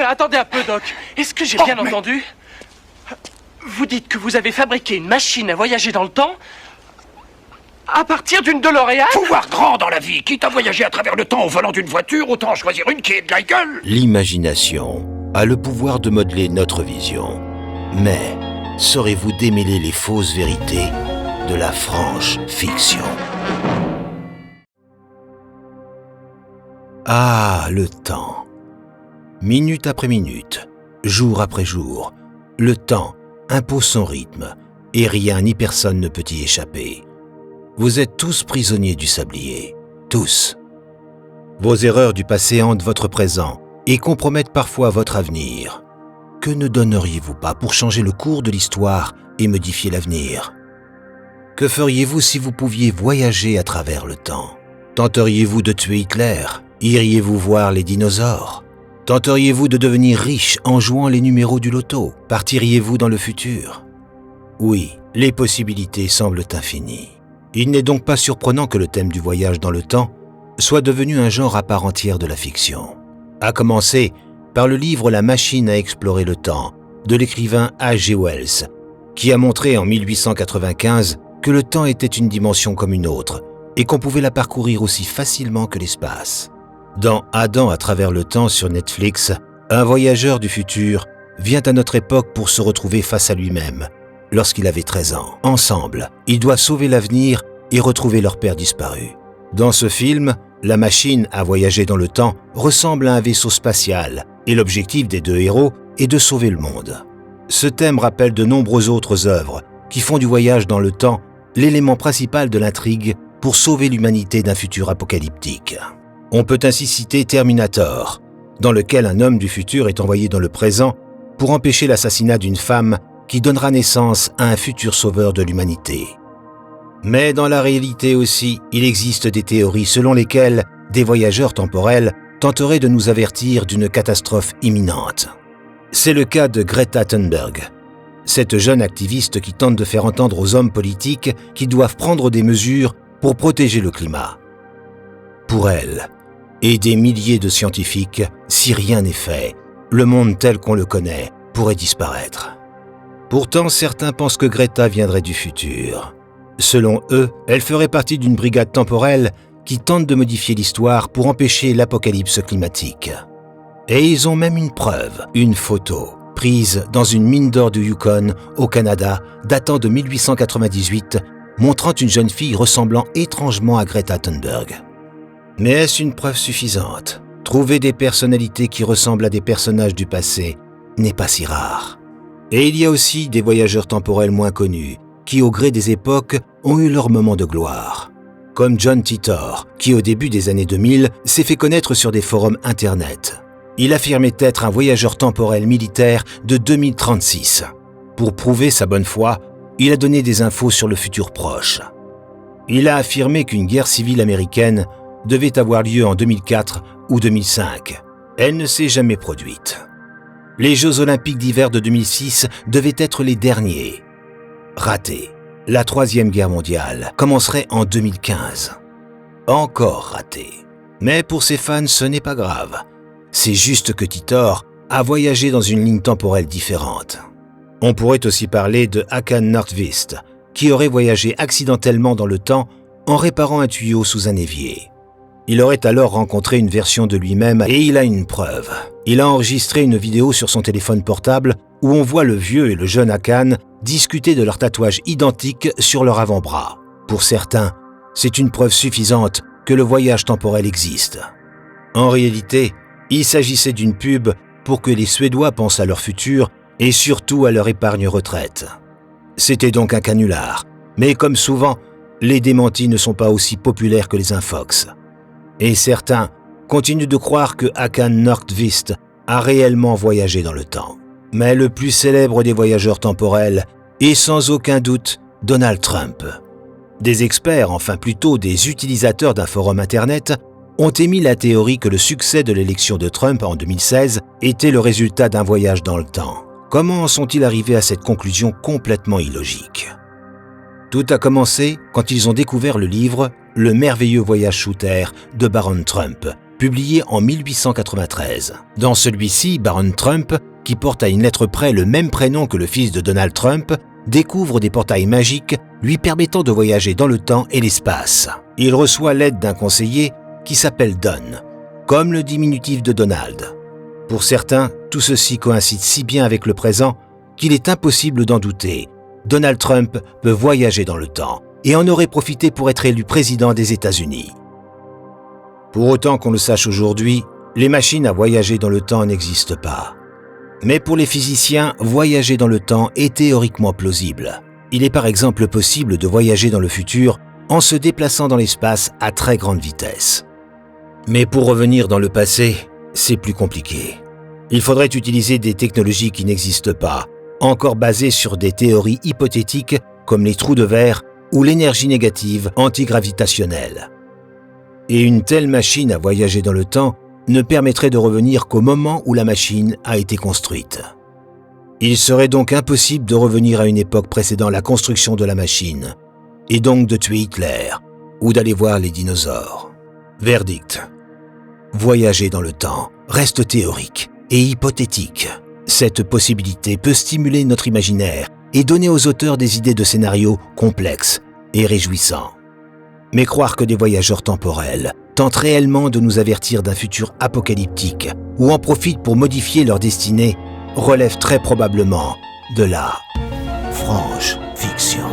Attendez un peu, Doc. Est-ce que j'ai bien entendu? Vous dites que vous avez fabriqué une machine à voyager dans le temps à partir d'une DeLorean? Pouvoir grand dans la vie. Quitte à voyager à travers le temps au volant d'une voiture, autant choisir une qui ait de la gueule. L'imagination a le pouvoir de modeler notre vision. Mais saurez-vous démêler les fausses vérités de la franche fiction? Ah, le temps. Minute après minute, jour après jour, le temps impose son rythme et rien ni personne ne peut y échapper. Vous êtes tous prisonniers du sablier, tous. Vos erreurs du passé hantent votre présent et compromettent parfois votre avenir. Que ne donneriez-vous pas pour changer le cours de l'histoire et modifier l'avenir? Que feriez-vous si vous pouviez voyager à travers le temps? Tenteriez-vous de tuer Hitler? Iriez-vous voir les dinosaures? Tenteriez-vous de devenir riche en jouant les numéros du loto? Partiriez-vous dans le futur? Oui, les possibilités semblent infinies. Il n'est donc pas surprenant que le thème du voyage dans le temps soit devenu un genre à part entière de la fiction. À commencer par le livre La machine à explorer le temps de l'écrivain H.G. Wells, qui a montré en 1895 que le temps était une dimension comme une autre et qu'on pouvait la parcourir aussi facilement que l'espace. Dans Adam à travers le temps sur Netflix, un voyageur du futur vient à notre époque pour se retrouver face à lui-même lorsqu'il avait 13 ans. Ensemble, ils doivent sauver l'avenir et retrouver leur père disparu. Dans ce film, la machine à voyager dans le temps ressemble à un vaisseau spatial et l'objectif des deux héros est de sauver le monde. Ce thème rappelle de nombreuses autres œuvres qui font du voyage dans le temps l'élément principal de l'intrigue pour sauver l'humanité d'un futur apocalyptique. On peut ainsi citer Terminator, dans lequel un homme du futur est envoyé dans le présent pour empêcher l'assassinat d'une femme qui donnera naissance à un futur sauveur de l'humanité. Mais dans la réalité aussi, il existe des théories selon lesquelles des voyageurs temporels tenteraient de nous avertir d'une catastrophe imminente. C'est le cas de Greta Thunberg, cette jeune activiste qui tente de faire entendre aux hommes politiques qu'ils doivent prendre des mesures pour protéger le climat. Pour elle, et des milliers de scientifiques, si rien n'est fait, le monde tel qu'on le connaît pourrait disparaître. Pourtant, certains pensent que Greta viendrait du futur. Selon eux, elle ferait partie d'une brigade temporelle qui tente de modifier l'histoire pour empêcher l'apocalypse climatique. Et ils ont même une preuve, une photo, prise dans une mine d'or du Yukon, au Canada, datant de 1898, montrant une jeune fille ressemblant étrangement à Greta Thunberg. Mais est-ce une preuve suffisante? Trouver des personnalités qui ressemblent à des personnages du passé n'est pas si rare. Et il y a aussi des voyageurs temporels moins connus, qui au gré des époques ont eu leur moment de gloire. Comme John Titor, qui au début des années 2000 s'est fait connaître sur des forums internet. Il affirmait être un voyageur temporel militaire de 2036. Pour prouver sa bonne foi, il a donné des infos sur le futur proche. Il a affirmé qu'une guerre civile américaine devait avoir lieu en 2004 ou 2005. Elle ne s'est jamais produite. Les Jeux Olympiques d'hiver de 2006 devaient être les derniers. Raté. La Troisième Guerre mondiale commencerait en 2015. Encore raté. Mais pour ses fans, ce n'est pas grave. C'est juste que Titor a voyagé dans une ligne temporelle différente. On pourrait aussi parler de Håkan Nordqvist, qui aurait voyagé accidentellement dans le temps en réparant un tuyau sous un évier. Il aurait alors rencontré une version de lui-même et il a une preuve. Il a enregistré une vidéo sur son téléphone portable où on voit le vieux et le jeune Håkan discuter de leurs tatouages identiques sur leur avant-bras. Pour certains, c'est une preuve suffisante que le voyage temporel existe. En réalité, il s'agissait d'une pub pour que les Suédois pensent à leur futur et surtout à leur épargne retraite. C'était donc un canular, mais comme souvent, les démentis ne sont pas aussi populaires que les infox. Et certains continuent de croire que Håkan Nordqvist a réellement voyagé dans le temps. Mais le plus célèbre des voyageurs temporels est sans aucun doute Donald Trump. Des experts, enfin plutôt des utilisateurs d'un forum internet, ont émis la théorie que le succès de l'élection de Trump en 2016 était le résultat d'un voyage dans le temps. Comment en sont-ils arrivés à cette conclusion complètement illogique? Tout a commencé quand ils ont découvert le livre « Le merveilleux voyage sous terre » de Baron Trump, publié en 1893. Dans celui-ci, Baron Trump, qui porte à une lettre près le même prénom que le fils de Donald Trump, découvre des portails magiques lui permettant de voyager dans le temps et l'espace. Il reçoit l'aide d'un conseiller qui s'appelle Don, comme le diminutif de Donald. Pour certains, tout ceci coïncide si bien avec le présent qu'il est impossible d'en douter. Donald Trump peut voyager dans le temps et en aurait profité pour être élu président des États-Unis. Pour autant qu'on le sache aujourd'hui, les machines à voyager dans le temps n'existent pas. Mais pour les physiciens, voyager dans le temps est théoriquement plausible. Il est par exemple possible de voyager dans le futur en se déplaçant dans l'espace à très grande vitesse. Mais pour revenir dans le passé, c'est plus compliqué. Il faudrait utiliser des technologies qui n'existent pas, encore basées sur des théories hypothétiques comme les trous de verre ou l'énergie négative antigravitationnelle. Et une telle machine à voyager dans le temps ne permettrait de revenir qu'au moment où la machine a été construite. Il serait donc impossible de revenir à une époque précédant la construction de la machine, et donc de tuer Hitler ou d'aller voir les dinosaures. Verdict. Voyager dans le temps reste théorique et hypothétique. Cette possibilité peut stimuler notre imaginaire et donner aux auteurs des idées de scénarios complexes et réjouissants. Mais croire que des voyageurs temporels tentent réellement de nous avertir d'un futur apocalyptique ou en profitent pour modifier leur destinée relève très probablement de la franche fiction.